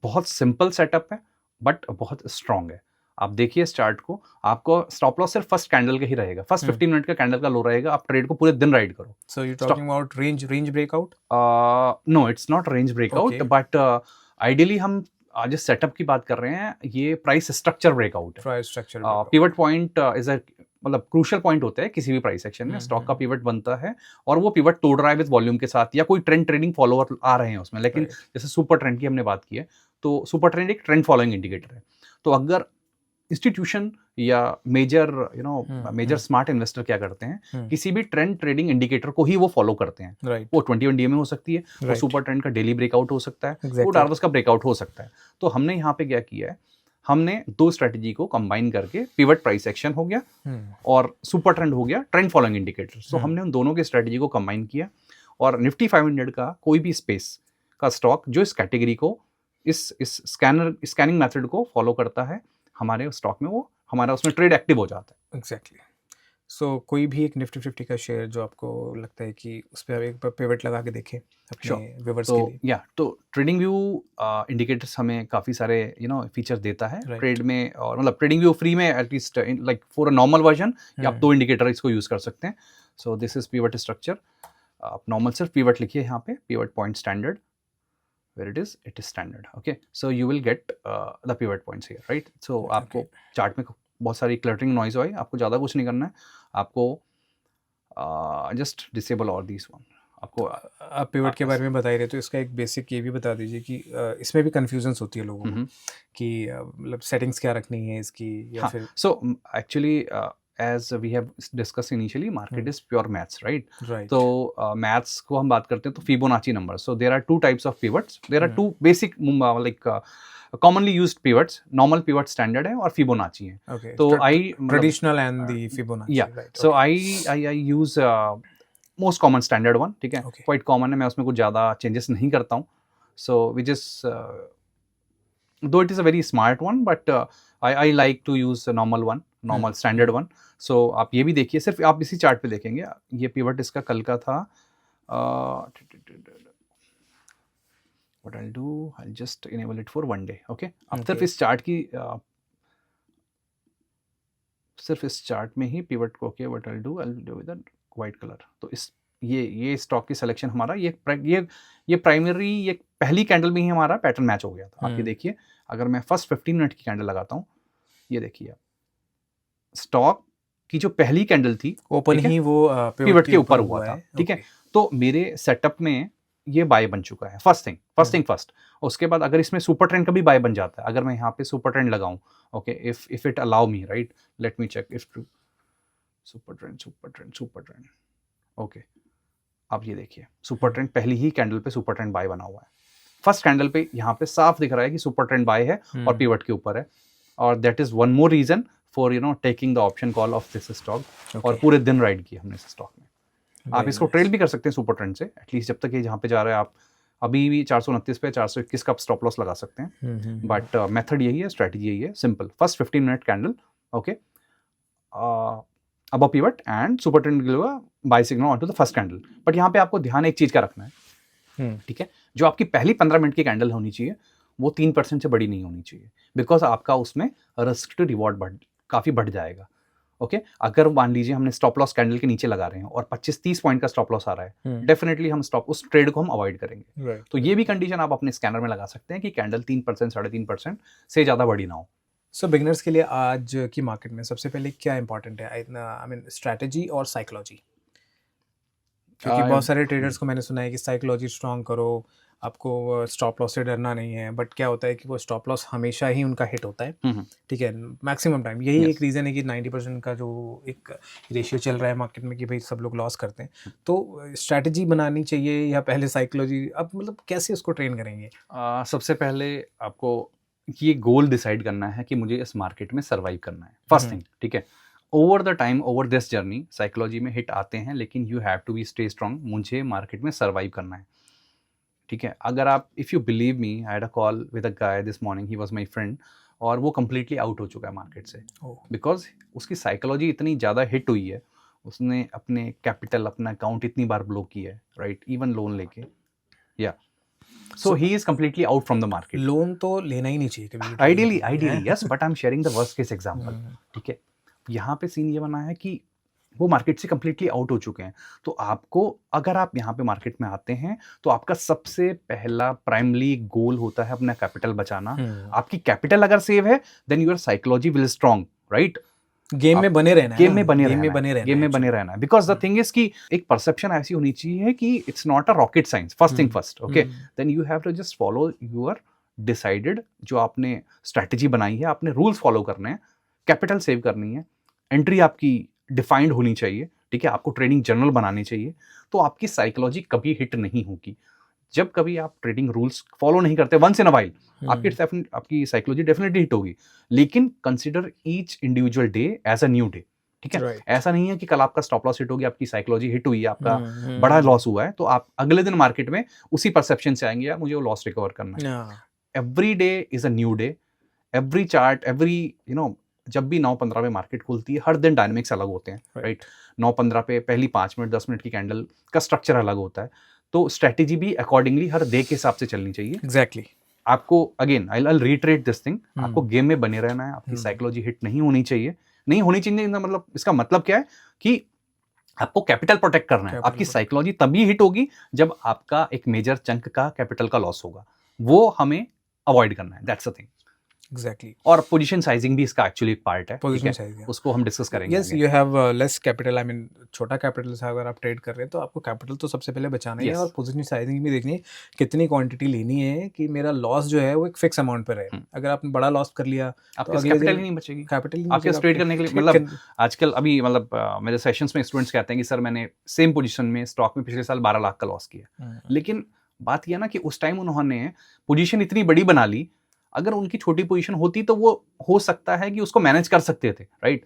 बहुत सिंपल सेटअप है बट बहुत स्ट्रांग है। आप देखिए इस चार्ट को, आपको स्टॉप लॉस सिर्फ फर्स्ट कैंडल का ही रहेगा, फर्स्ट 15 मिनट का कैंडल का लो रहेगा। आप ट्रेड को पूरे दिन राइड करो। So you talking about range breakout? No, it's not range breakout, but ideally हम आज इस सेटअप की बात कर रहे हैं, ये प्राइस स्ट्रक्चर ब्रेकआउट है। Price structure pivot point is a मतलब क्रूशियल पॉइंट होता है किसी भी प्राइस एक्शन में। स्टॉक का पिवट बनता है और वो पिवट तोड़ रहा है विद वॉल्यूम के साथ, या कोई ट्रेंड ट्रेडिंग फॉलोअर आ रहे हैं उसमें। लेकिन जैसे सुपर ट्रेंड की हमने बात की है, तो सुपर ट्रेंड एक ट्रेंड फॉलोइंग इंडिकेटर है। तो अगर इंस्टीट्यूशन या मेजर स्मार्ट इन्वेस्टर क्या करते हैं, किसी भी ट्रेंड ट्रेडिंग इंडिकेटर को ही वो फॉलो करते हैं। वो 21 DMA हो सकती है, वो सुपर ट्रेंड का डेली ब्रेकआउट हो सकता है, वो डार्वस का ब्रेकआउट हो सकता है। तो हमने यहाँ पे क्या किया है, हमने दो स्ट्रेटजी को कंबाइन करके, पिवट प्राइस एक्शन हो गया और सुपर ट्रेंड हो गया ट्रेंड फॉलोइंग इंडिकेटर। तो हमने उन दोनों के स्ट्रेटजी को कंबाइन किया, और निफ्टी 500 का कोई भी स्पेस का स्टॉक जो इस कैटेगरी को, इस स्कैनिंग मेथड को फॉलो करता है, हमारे स्टॉक में वो हमारा उसमें ट्रेड एक्टिव हो जाता है। एग्जैक्टली। सो कोई भी एक निफ्टी 50 का शेयर जो आपको लगता है कि उस पर एक पिवट लगा के देखें अपने व्यूअर्स के लिए। तो ट्रेडिंग व्यू इंडिकेटर्स हमें काफ़ी सारे फीचर्स देता है ट्रेड में, और मतलब ट्रेडिंग व्यू फ्री में at least like for a normal version आप 2 इंडिकेटर इसको यूज़ कर सकते हैं। सो दिस इज पिवट स्ट्रक्चर। आप नॉर्मल सिर्फ पिवट लिखिए यहाँ पे, pivot point standard, where it is standard, okay, so you will get the pivot points here, right? So आपको चार्ट में बहुत सारी क्लटरिंग नॉइज होगी, आपको ज़्यादा कुछ नहीं करना है, आपको जस्ट डिसेबल और दिस वन। आपको आप पिवट के बारे में बता ही रहे, तो इसका एक बेसिक ये भी बता दीजिए कि इसमें भी कन्फ्यूजन्स होती है लोगों को कि मतलब सेटिंग्स क्या रखनी है इसकी, या फिर। So actually as we have discussed initially, market is pure maths, right? So maths को हम बात करते हैं तो Fibonacci numbers. So there are two types of pivots. There are two basic commonly used pivots. Normal pivot standard है और Fibonacci है. Okay. तो traditional and the Fibonacci. Yeah. Right. So I use most common standard one. ठीक है. Quite common है, मैं उसमें कुछ ज़्यादा changes नहीं करता हूँ. So which is though it is a very smart one, but I like to use a normal standard one. So आप ये भी देखिए, सिर्फ आप इसी चार्ट पे देखेंगे, ये पिवट इसका कल का था। What I'll do, I'll just enable it for one day, okay? आप सिर्फ इस चार्ट की सिर्फ इस चार्ट में ही पिवट को, okay, what I'll do with the white color. तो इस ये स्टॉक की सिलेक्शन हमारा ये प्राइमरी, ये पहली कैंडल में ही हमारा पैटर्न मैच हो गया था। आप ये देखिए, अगर मैं फर्स्ट 15 मिनट की कैंडल लगाता हूँ, ये देखिए स्टॉक की जो पहली कैंडल थी ओपन ठीक है? ही वो पिवट के ऊपर हुआ था, ठीक है? ओके। तो मेरे सेटअप में ये बाय बन चुका है, फर्स्ट। उसके बाद अगर इसमें सुपर ट्रेंड का भी बाय बन जाता है, अगर मैं यहाँ पे सुपर ट्रेंड लगाऊं, okay, if it allow me, right, let me check if true, super trend, okay, अब ये देखिए सुपर ट्रेंड पहली ही कैंडल पे सुपर ट्रेंड बाय बना हुआ है, फर्स्ट कैंडल पे यहाँ पे साफ दिख रहा है कि सुपर ट्रेंड बाय है और पिवट के ऊपर है, और that is one more reason for taking the option call of this stock, और पूरे दिन राइड किया हमने इस स्टॉक में। आप इसको ट्रेड भी कर सकते हैं सुपर ट्रेंड से, एटलीस्ट जब तक ये जहाँ पे जा रहा है, आप अभी भी 429 पे 421 का स्टॉप लॉस लगा सकते हैं, बट मेथड यही है, स्ट्रेटजी यही है, simple, first 15 minute candle, okay, अब pivot and super trend buy signal on to the first candle. But यहाँ पे आपको ध्यान एक चीज का रखना है, ठीक है, जो आपकी पहली 15 मिनट की कैंडल होनी चाहिए वो 3% से बड़ी नहीं होनी चाहिए, बिकॉज आपका उसमें रिस्क टू रिवॉर्ड काफी बढ़ जाएगा, ओके। अगर मान लीजिए हमने स्टॉप लॉस कैंडल के नीचे लगा रहे हैं और 25-30 पॉइंट का स्टॉप लॉस आ रहा है, डेफिनेटली हम उस ट्रेड को हम अवॉइड करेंगे। तो ये भी कंडीशन आप अपने स्कैनर में लगा सकते हैं कि कैंडल 3% 3.5% से ज्यादा बड़ी ना हो। सो बिगिनर्स के लिए आज की मार्केट में सबसे पहले क्या इंपॉर्टेंट है, आई मीन स्ट्रैटेजी और साइकोलॉजी? क्योंकि बहुत सारे ट्रेडर्स को मैंने सुना है कि साइकोलॉजी स्ट्रॉन्ग करो, आपको स्टॉप लॉस से डरना नहीं है, बट क्या होता है कि वो स्टॉप लॉस हमेशा ही उनका हिट होता है, ठीक है, मैक्सिमम टाइम। यही एक रीज़न है कि 90% का जो एक रेशियो चल रहा है मार्केट में कि भाई सब लोग लॉस करते हैं। तो स्ट्रैटेजी बनानी चाहिए या पहले साइकोलॉजी? अब मतलब कैसे उसको ट्रेन करेंगे? सबसे पहले आपको ये गोल डिसाइड करना है कि मुझे इस मार्केट में सर्वाइव करना है, फर्स्ट थिंग, ठीक है। Over the time, over this journey, psychology में हिट आते हैं, लेकिन you have to be stay strong, मुझे मार्केट में सर्वाइव करना है, ठीक है। अगर आप, if you believe me, I had a call with a guy this morning, he was my friend, और वो कम्प्लीटली आउट हो चुका है मार्केट से, बिकॉज उसकी साइकोलॉजी इतनी ज़्यादा हिट हुई है, उसने अपने कैपिटल, अपना अकाउंट इतनी बार ब्लॉक किया है, राइट, इवन लोन लेके, या so he is completely out from the market. Loan तो लेना ही नहीं चाहिए कभी। Ideally yes, but I'm sharing the worst case example, ठीक है। यहाँ पे सीन ये बना है कि वो मार्केट से कम्प्लीटली आउट हो चुके हैं, तो आपको, अगर आप यहाँ पे मार्केट में आते हैं, तो आपका सबसे पहला प्राइमरी गोल होता है अपना कैपिटल बचाना। आपकी कैपिटल अगर सेव है, then your psychology will strong, right. Game में बने रहना है, गेम में बने रहना है, बिकॉज द थिंग इज कि एक परसेप्शन ऐसी होनी चाहिए कि it's not a rocket science, first thing first, okay, then you have to just follow your decided, जो आपने स्ट्रैटेजी बनाई है, आपने रूल्स फॉलो करने हैं, कैपिटल सेव करनी है, एंट्री आपकी डिफाइंड होनी चाहिए, ठीक है, आपको ट्रेडिंग जर्नल बनानी चाहिए, तो आपकी साइकोलॉजी कभी हिट नहीं होगी। जब कभी आप ट्रेडिंग रूल्स फॉलो नहीं करते, वंस इन अ वाइल, आपकी साइकोलॉजी डेफिनेटली हिट होगी, लेकिन consider each individual day as a new day, ठीक है। ऐसा नहीं है कि कल आपका स्टॉप लॉस हिट हो गया, आपकी साइकोलॉजी हिट हुई है, आपका बड़ा लॉस हुआ है, तो आप अगले दिन मार्केट में उसी परसेप्शन से आएंगे, यार मुझे वो लॉस रिकवर करना है। Every day is a new day, every chart, every जब भी 9:15 पे मार्केट खुलती है, हर दिन डायनामिक्स अलग होते हैं, राइट। 9:15 पे पहली 5 मिनट 10 मिनट की कैंडल का स्ट्रक्चर अलग होता है, तो स्ट्रेटेजी भी अकॉर्डिंगली हर डे के हिसाब से चलनी चाहिए। एग्जैक्टली। आपको again I will retreat this thing, आपको गेम में बने रहना है, आपकी साइकोलॉजी हिट नहीं होनी चाहिए। मतलब इसका मतलब क्या है कि आपको कैपिटल प्रोटेक्ट करना है। आपकी साइकोलॉजी तभी हिट होगी जब आपका एक मेजर चंक का कैपिटल का लॉस होगा, वो हमें अवॉइड करना है, दैट्स द थिंग। एग्जैक्टली। और पोजीशन साइजिंग भी इसका एक्चुअली एक पार्ट है, पोजीशन साइजिंग, उसको हम डिस्कस करेंगे। Yes, you have less capital, I mean छोटा कैपिटल से अगर आप ट्रेड कर रहे हैं तो आपको कैपिटल तो सबसे पहले बचाना ही है, और पोजीशन साइजिंग भी देखनी है, कितनी क्वांटिटी लेनी है कि मेरा लॉस जो है वो एक फिक्स अमाउंट पर रहे। अगर आपने बड़ा लॉस कर लिया तो कैपिटल ही नहीं बचेगी, कैपिटल आपके ट्रेड करने के लिए। मतलब आजकल अभी मेरे सेशंस में स्टूडेंट्स कहते हैं कि सर मैंने सेम पोजीशन में स्टॉक में पिछले साल 12 लाख का लॉस किया, लेकिन बात यह ना कि उस टाइम उन्होंने पोजीशन इतनी बड़ी बना ली, अगर उनकी छोटी पोजीशन होती तो वो हो सकता है कि उसको मैनेज कर सकते थे, राइट,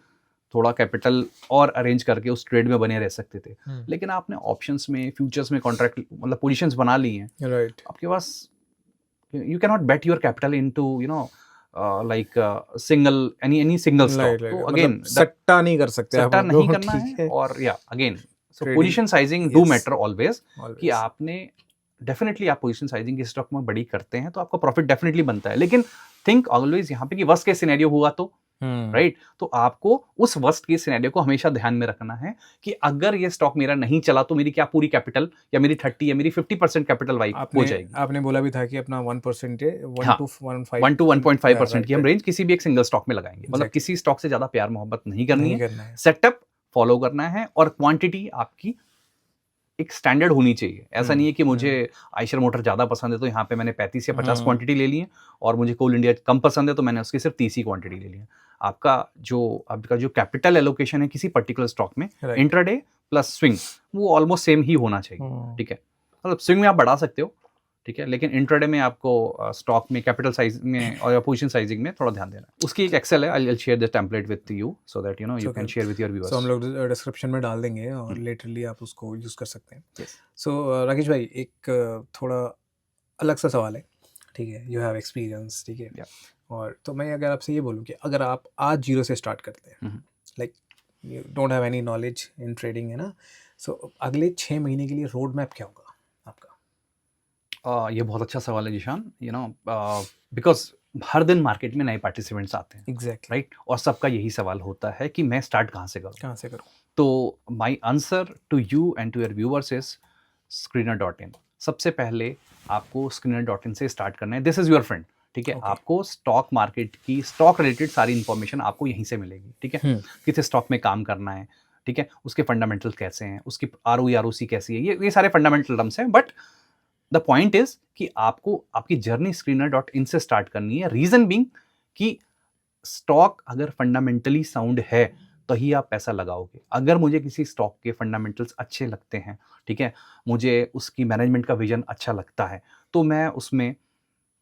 थोड़ा कैपिटल और अरेंज करके उस ट्रेड में बने रह सकते थे। लेकिन आपने ऑप्शंस में, फ्यूचर्स में कॉन्ट्रैक्ट, मतलब पोजीशंस बना ली हैं, राइट, आपके पास, you can not bet your capital into like single any single stock. तो अगेन सट्टा नहीं कर सकते, सट्टा नहीं करना है। और या again so position sizing do matter always, कि आपने डेफिनेटली आप पोजीशन साइजिंग के स्टॉक में बड़ी करते हैं तो आपका प्रॉफिट डेफिनेटली बनता है, लेकिन थिंक ऑलवेज यहाँ पे कि वर्स्ट केस सिनेरियो हुआ तो राइट। तो आपको उस वर्स्ट केस सिनेरियो को हमेशा ध्यान में रखना है कि अगर ये स्टॉक मेरा नहीं चला तो मेरी क्या पूरी कैपिटल या मेरी 30 या मेरी 50% कैपिटल वाइप हो आपने जाएगी। आपने बोला भी था कि अपना 1% 1 हाँ, to 1 to 1.5% की हम राइट, रेंज किसी भी एक सिंगल स्टॉक में लगाएंगे। मतलब एग्जैक्टली किसी स्टॉक से ज्यादा प्यार मोहब्बत नहीं करनी नहीं है, करना है। सेटअप फॉलो करना है और क्वांटिटी आपकी एक स्टैंडर्ड होनी चाहिए। ऐसा नहीं है कि मुझे आयशर मोटर ज़्यादा पसंद है तो यहाँ पे मैंने 35 या 50 क्वांटिटी ले ली है, और मुझे कोल इंडिया कम पसंद है तो मैंने उसकी सिर्फ 30 ही क्वांटिटी ले ली है। आपका जो कैपिटल एलोकेशन है किसी पर्टिकुलर स्टॉक में, राइट। इंट्राडे प्लस स्विंग, वो ऑलमोस्ट सेम ही होना चाहिए। ठीक है, मतलब स्विंग में आप बढ़ा सकते हो, ठीक है, लेकिन इंट्राडे में आपको स्टॉक में कैपिटल साइज में और पोजीशन साइजिंग में थोड़ा ध्यान देना है। उसकी एक एक्सेल है, I will share the template with you so that you know you can share with your viewers. So हम लोग डिस्क्रिप्शन में डाल देंगे और लेटरली आप उसको यूज़ कर सकते हैं। सो राकेश भाई, एक थोड़ा अलग सा सवाल है, ठीक है, यू हैव एक्सपीरियंस, ठीक है, Yeah. और तो मैं अगर आपसे ये बोलूँ कि अगर आप आज जीरो से स्टार्ट करते हैं, like you don't have any knowledge in trading, है ना, सो अगले 6 महीने के लिए रोड मैप क्या होगा आपका? ये बहुत अच्छा सवाल है जिशान, यू नो, बिकॉज हर दिन मार्केट में नए पार्टिसिपेंट्स आते हैं, एग्जैक्टली राइट, और सबका यही सवाल होता है कि मैं स्टार्ट कहाँ से करूँ। करूँ? तो my answer to you and to your viewers is screener.in। सबसे पहले आपको screener.in से स्टार्ट करना है। दिस इज योर फ्रेंड, ठीक है। Okay. आपको स्टॉक मार्केट की स्टॉक रिलेटेड सारी इंफॉर्मेशन आपको यहीं से मिलेगी, ठीक है। किस स्टॉक में काम करना है, ठीक है, उसके फंडामेंटल्स कैसे हैं, उसकी ROE ROC कैसी है, ये सारे फंडामेंटल टर्म्स हैं। बट द पॉइंट इज कि आपको आपकी जर्नी screener.in से स्टार्ट करनी है। रीजन बीइंग कि स्टॉक अगर फंडामेंटली साउंड है तो ही आप पैसा लगाओगे। अगर मुझे किसी स्टॉक के फंडामेंटल्स अच्छे लगते हैं, ठीक है, मुझे उसकी मैनेजमेंट का विजन अच्छा लगता है, तो मैं उसमें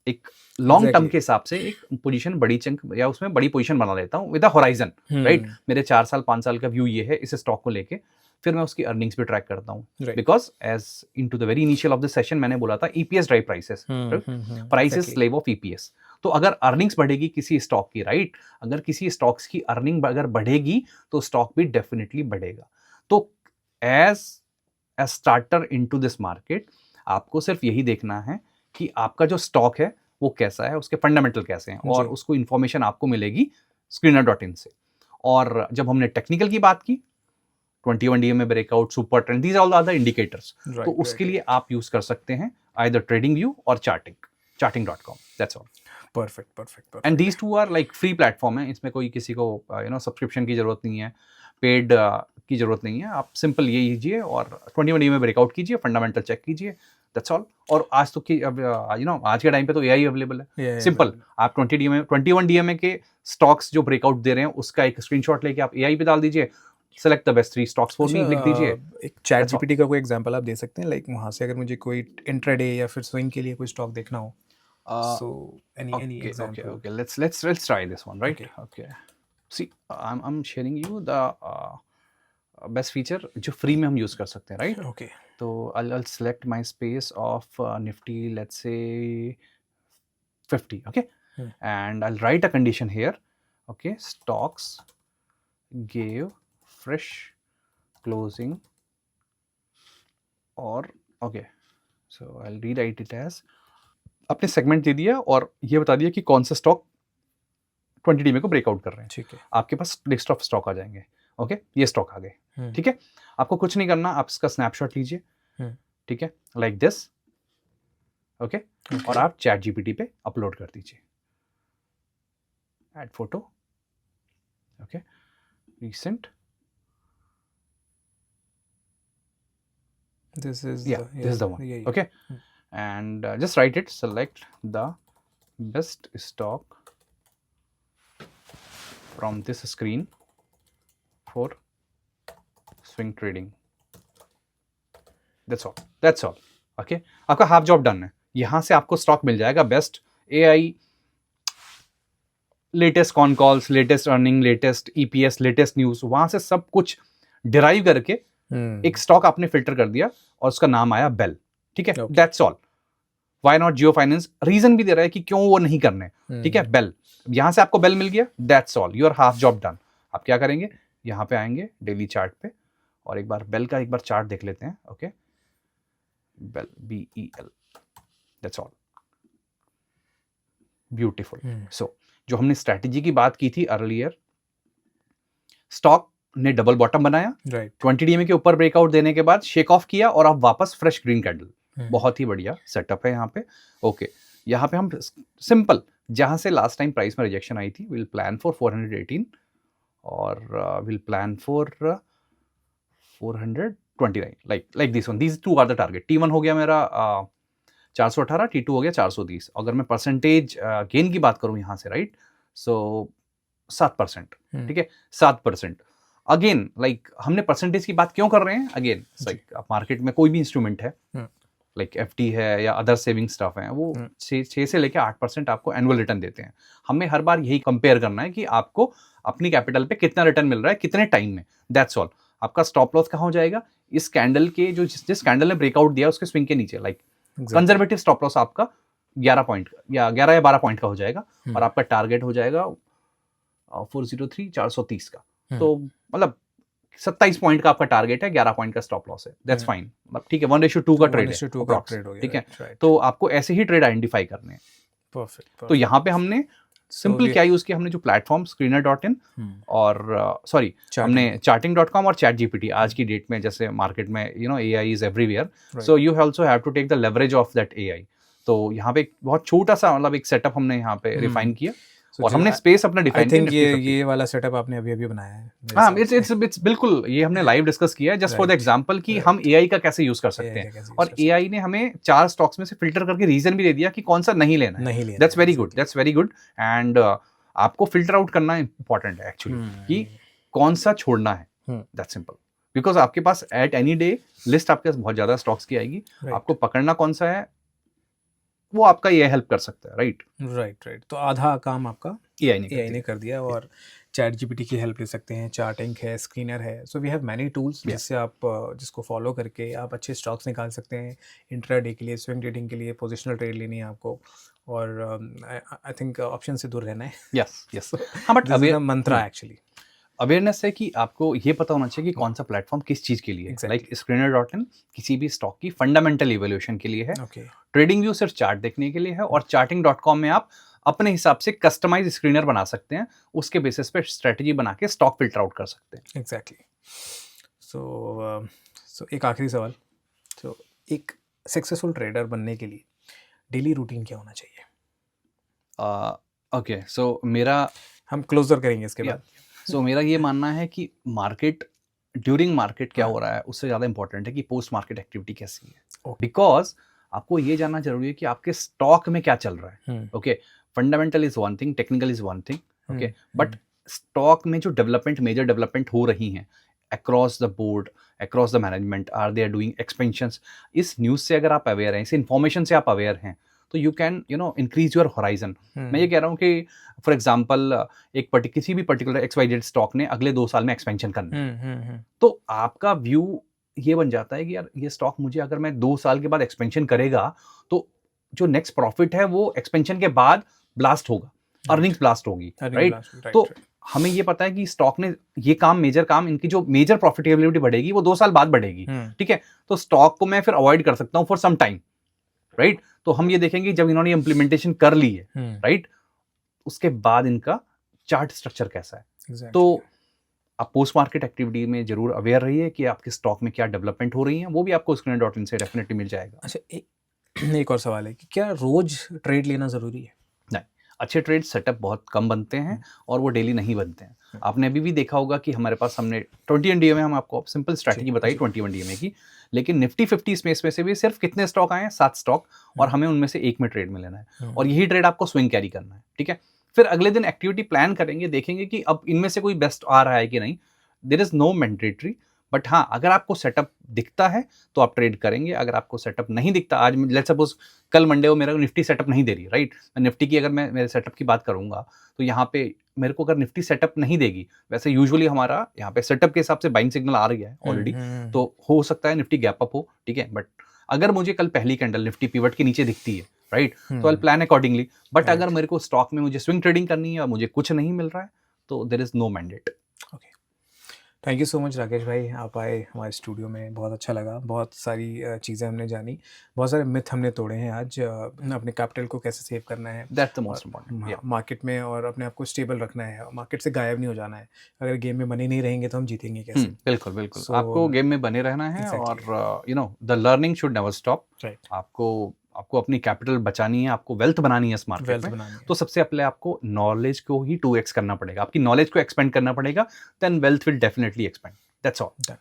एक लॉन्ग टर्म के हिसाब से एक पोजीशन बड़ी चंक या उसमें बड़ी पोजीशन बना लेता हूँ विद अ होराइजन, राइट। मेरे 4 साल 5 साल का व्यू ये है इस स्टॉक को लेके। फिर मैं उसकी अर्निंग्स भी ट्रैक करता हूँ, because as into the very initial of the session मैंने बोला था EPS drive prices, price is slave of EPS। तो अगर अर्निंग्स बढ़ेगी किसी स्टॉक की, राइट, अगर किसी स्टॉक्स की अर्निंग अगर बढ़ेगी तो स्टॉक भी डेफिनेटली बढ़ेगा। तो as a starter into this market आपको सिर्फ यही देखना है कि आपका जो स्टॉक है वो कैसा है, उसके फंडामेंटल कैसे हैं, और उसको इन्फॉर्मेशन आपको मिलेगी screener.in से। और जब हमने टेक्निकल की बात की, 21 DMA breakout, super trend, these all are the indicators. तो उसके लिए आप यूज कर सकते हैं आइदर ट्रेडिंग व्यू और charting.com, that's all. Perfect. And these two are like free platform है, इसमें कोई किसी को सब्सक्रिप्शन की जरूरत नहीं है, पेड की जरूरत नहीं है। आप सिंपल ये कीजिए और 21 DMA ब्रेकआउट कीजिए, फंडामेंटल चेक कीजिए, दैट्स ऑल। और आज तो कि अब आज के टाइम पे तो AI अवेलेबल है, सिंपल। आप 21 DMA के स्टॉक्स जो ब्रेकआउट दे रहे हैं उसका एक स्क्रीनशॉट लेके आप AI पे डाल दीजिए, select the best 3 stocks for me, लिख दीजिए। एक चैट GPT का कोई एग्जांपल आप दे सकते हैं, लाइक वहाँ से अगर मुझे कोई इंट्राडे या फिर स्विंग के लिए कोई स्टॉक देखना हो, so any example? Okay. Let's try this one, right? Okay. See, I'm sharing you the best feature जो फ्री में हम यूज कर सकते हैं, right? Okay. तो I'll select my space of Nifty, let's say 50, okay? And I'll write a condition here, okay? Stocks gave fresh closing, or okay, so I'll rewrite it as अपने segment दे दिया और ये बता दिया कि कौन से स्टॉक 20 DMA को ब्रेकआउट कर रहे हैं। ठीक है, आपके पास लिस्ट ऑफ स्टॉक आ जाएंगे, ओके, ये स्टॉक आ गए, ठीक है। आपको कुछ नहीं करना, आप इसका स्नैपशॉट लीजिए, ठीक है, लाइक दिस, ओके, और आप चैट GPT पे अपलोड कर दीजिए, add photo, okay, recent, this is the one, okay, and just write it, select the best stock from this screen for swing trading, that's all, okay। आपका half job done है। यहां से आपको stock मिल जाएगा best AI, latest con calls, latest earning, latest EPS, latest news, वहां से सब कुछ डिराइव करके एक स्टॉक आपने फिल्टर कर दिया और उसका नाम आया बेल, ठीक है, that's all. Why not Jio finance, reason भी दे रहा है कि क्यों वो नहीं करने, ठीक है, बेल, यहां से आपको बेल मिल गया, that's all, your half job done. आप क्या करेंगे, यहां पे आएंगे डेली चार्ट पे और एक बार बेल का एक बार चार्ट देख लेते हैं, okay, BEL, BEL, that's all, beautiful. So जो हमने स्ट्रैटेजी की बात की थी अर्लियर, स्टॉक ने डबल बॉटम बनाया, राइट 20 डीएमए के ऊपर ब्रेकआउट देने के बाद शेक ऑफ किया और अब वापस फ्रेश ग्रीन कैंडल। बहुत ही बढ़िया सेटअप है यहाँ पे। ओके, यहाँ पे हम सिंपल जहाँ से लास्ट टाइम प्राइस में रिजेक्शन आई थी, विल प्लान फॉर 418 और will plan for 429, like this one, these two are the target. T1 हो गया मेरा 418, T2 हो गया 420। अगर मैं परसेंटेज गेन की बात करूं यहाँ से, राइट, सो 7%, ठीक है, 7%। अगेन लाइक हमने परसेंटेज की बात क्यों कर रहे हैं? अगेन लाइक मार्केट में कोई भी इंस्ट्रूमेंट है, लाइक FD है या अदर सेविंग स्टफ है, वो 6 से लेकर 8% आपको एनुअल रिटर्न देते हैं। हमें हर बार यही कंपेयर करना है कि आपको अपनी कैपिटल पे कितना रिटर्न मिल रहा है, कितने टाइम में, दैट्स ऑल। आपका स्टॉप लॉस कहाँ हो जाएगा? इस कैंडल के जो जिस कैंडल ने ब्रेकआउट दिया उसके स्विंग के नीचे, लाइक कंजर्वेटिव स्टॉप लॉस आपका 11 पॉइंट या 11 या 12 पॉइंट का हो जाएगा और आपका टारगेट हो जाएगा 403 430 का। तो मतलब 27 पॉइंट का आपका टारगेट है, 11 पॉइंट का स्टॉप लॉस है, दैट्स फाइन। मतलब ठीक है, 1:2 का ट्रेड है, ठीक है। तो आपको ऐसे ही ट्रेड आइडेंटिफाई करने हैं। परफेक्ट। तो यहाँ पे हमने सिंपल क्या यूज किया, हमने जो प्लेटफॉर्म screener.in और सॉरी हमने charting.com और ChatGPT आज की डेट में, जैसे मार्केट में AI is everywhere, so you also have to take the leverage of that AI। तो यहाँ पे बहुत छोटा सा मतलब एक सेटअप हमने यहाँ पे रिफाइन किया और हमने स्पेस अपना डिफाइन किया। आई थिंक ये वाला सेटअप आपने अभी बनाया है। हाँ, इट्स बिल्कुल, ये हमने लाइव डिस्कस किया है जस्ट फॉर द एग्जांपल कि हम AI का कैसे यूज कर सकते हैं। और AI ने हमें 4 स्टॉक्स में से फिल्टर करके रीजन भी दे दिया कि कौन सा नहीं लेना है। That's very good. एंड आपको फिल्टर आउट करना इंपॉर्टेंट है एक्चुअली कि कौन सा छोड़ना है, दैट्स सिंपल। बिकॉज आपके पास एट एनी डे लिस्ट आपके पास बहुत ज्यादा स्टॉक्स की आएगी, आपको पकड़ना कौन सा है वो आपका ये हेल्प कर सकता है, राइट। तो आधा काम आपका AI ने कर दिया और ChatGPT की हेल्प ले सकते हैं, चार्टिंग है, स्क्रीनर है। So we have many tools जिससे आप जिसको फॉलो करके आप अच्छे स्टॉक्स निकाल सकते हैं इंट्राडे के लिए, स्विंग ट्रेडिंग के लिए, पोजिशनल ट्रेड लेनी है आपको और आई थिंक ऑप्शन से दूर रहना है। यस हाँ, but this is the Mantra actually. Awareness है कि आपको ये पता होना चाहिए कि कौन सा प्लेटफॉर्म किस चीज के लिए है। लाइक screener.in किसी भी स्टॉक की फंडामेंटल इवैल्यूएशन के लिए है, ट्रेडिंग व्यू सिर्फ चार्ट देखने के लिए है, और charting.com में आप अपने हिसाब से कस्टमाइज स्क्रीनर बना सकते हैं, उसके बेसिस पे स्ट्रेटजी बना के स्टॉक फिल्टर आउट कर सकते हैं। एग्जैक्टली। सो एक आखिरी सवाल, तो एक सक्सेसफुल ट्रेडर बनने के लिए डेली रूटीन क्या होना चाहिए? ओके, सो मेरा, हम क्लोजर करेंगे इसके बाद। सो मेरा ये मानना है कि मार्केट, ड्यूरिंग मार्केट क्या हो रहा है उससे ज़्यादा इंपॉर्टेंट है कि पोस्ट मार्केट एक्टिविटी कैसी है। बिकॉज आपको ये जानना जरूरी है कि आपके स्टॉक में क्या चल रहा है। Okay, fundamental is one thing, technical is one thing, okay, but stock में जो डेवलपमेंट, मेजर डेवलपमेंट हो रही हैं across the board, across the management, are they are doing expansions, इस न्यूज़ से अगर आप अवेयर हैं, इस इन्फॉर्मेशन से आप अवेयर हैं, तो you can increase your horizon. मैं ये कह रहा हूँ कि फॉर एग्जाम्पल किसी भी पर्टिकुलर XYZ स्टॉक ने अगले 2 साल में एक्सपेंशन करना है, तो आपका व्यू ये बन जाता है कि यार ये स्टॉक मुझे, अगर मैं 2 साल के बाद एक्सपेंशन करेगा तो जो नेक्स्ट प्रॉफिट है वो एक्सपेंशन के बाद ब्लास्ट होगा, अर्निंग्स ब्लास्ट होगी, राइट। तो हमें ये पता है कि स्टॉक ने ये काम, मेजर काम, इनकी जो मेजर प्रॉफिटेबिलिटी बढ़ेगी वो 2 साल बाद बढ़ेगी, ठीक है। तो स्टॉक को मैं फिर अवॉइड कर सकता हूँ फॉर सम टाइम, राइट। तो हम ये देखेंगे जब इन्होंने इम्प्लीमेंटेशन कर ली है, राइट, उसके बाद इनका चार्ट स्ट्रक्चर कैसा है। तो आप पोस्ट मार्केट एक्टिविटी में जरूर अवेयर रहिए कि आपके स्टॉक में क्या डेवलपमेंट हो रही है, वो भी आपको screener.in से डेफिनेटली मिल जाएगा। अच्छा, एक और सवाल है कि क्या रोज ट्रेड लेना जरूरी है? नहीं, अच्छे ट्रेड सेटअप बहुत कम बनते हैं और वो डेली नहीं बनते हैं। आपने अभी भी देखा होगा कि हमारे पास, हमने 21 डे में हम आपको सिंपल स्ट्रैटेजी बताई 21 डे की, लेकिन निफ्टी 50 स्पेस में से भी सिर्फ कितने स्टॉक आए हैं? 7 स्टॉक, और हमें उनमें से एक में ट्रेड में लेना है, और यही ट्रेड आपको स्विंग कैरी करना है, ठीक है। फिर अगले दिन एक्टिविटी प्लान करेंगे, देखेंगे कि अब इनमें से कोई बेस्ट आ रहा है कि नहीं। There is no mandatory, but हाँ, अगर आपको सेटअप दिखता है तो आप ट्रेड करेंगे। अगर आपको सेटअप नहीं दिखता, आज लेट्स सपोज कल मंडे को मेरा निफ्टी सेटअप नहीं दे रही, राइट, मैं निफ्टी की अगर मैं मेरे सेटअप की बात करूंगा तो यहाँ पे मेरे को अगर निफ्टी सेटअप नहीं देगी, वैसे यूजुअली हमारा यहाँ पे सेटअप के हिसाब से बाइंग सिग्नल आ रही है ऑलरेडी, तो हो सकता है निफ्टी गैप अप हो, ठीक है। बट अगर मुझे कल पहली कैंडल निफ्टी पिवट के नीचे दिखती है, राइट, तो आई प्लान अकॉर्डिंगली। बट अगर मेरे को स्टॉक में मुझे स्विंग ट्रेडिंग करनी है और मुझे कुछ नहीं मिल रहा है, तो there is no mandate. Thank you so much Rakesh भाई, आप आए हमारे स्टूडियो में, बहुत अच्छा लगा। बहुत सारी चीज़ें हमने जानी, बहुत सारे मिथ हमने तोड़े हैं आज। अपने कैपिटल को कैसे सेव करना है दैट्स द और मोस्ट इम्पोर्टेंट। या मार्केट में, और अपने आप को स्टेबल रखना है, मार्केट से गायब नहीं हो जाना है। अगर गेम में बने नहीं रहेंगे तो हम जीतेंगे कैसे? बिल्कुल, बिल्कुल। सो आपको गेम में बने रहना है एग्जैक्टली, और the learning should never stop. Right, आपको आपको अपनी कैपिटल बचानी है, आपको वेल्थ बनानी है इस मार्केट वेल्थ में, बनानी तो है। सबसे पहले आपको नॉलेज को ही 2x करना पड़ेगा। आपकी नॉलेज को एक्सपेंड करना पड़ेगा, then wealth will definitely expand. That's all. Done,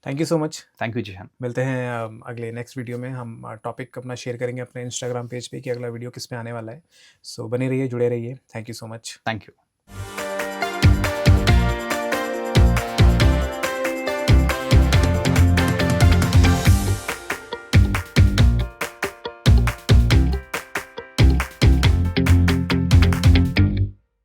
thank you so much. Thank you Zeeshan. मिलते हैं अगले नेक्स्ट वीडियो में। हम टॉपिक अपना शेयर करेंगे अपने इंस्टाग्राम पेज पे कि अगला वीडियो किस पे आने वाला है। सो बने रहिए, जुड़े रहिए। Thank you so much. Thank you.